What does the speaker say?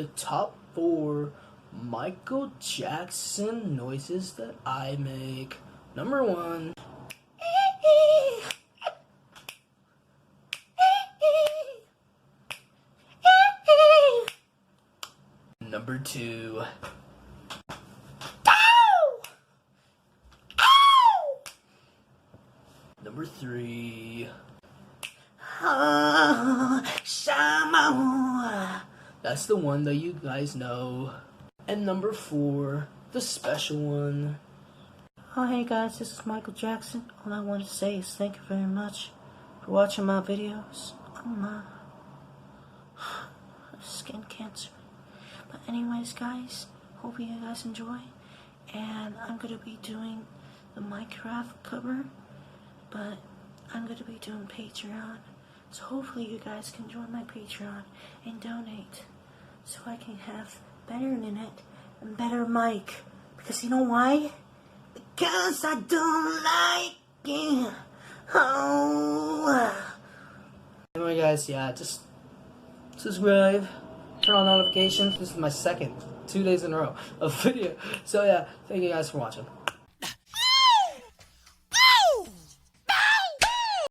the top 4 Michael Jackson noises that I make. Number 1. Number 2. Number 3. That's the one that you guys know. And number 4, the special one. Oh, hey guys, this is Michael Jackson. All I want to say is thank you very much for watching my videos on my skin cancer. But anyways, guys, hope you guys enjoy. And I'm going to be doing the Minecraft cover, but I'm going to be doing Patreon. So hopefully you guys can join my Patreon and donate so I can have better internet and better mic. Because you know why? Because I don't like it. Oh. Anyway guys, yeah, just subscribe, turn on notifications. This is my second 2 days in a row of video. So yeah, thank you guys for watching.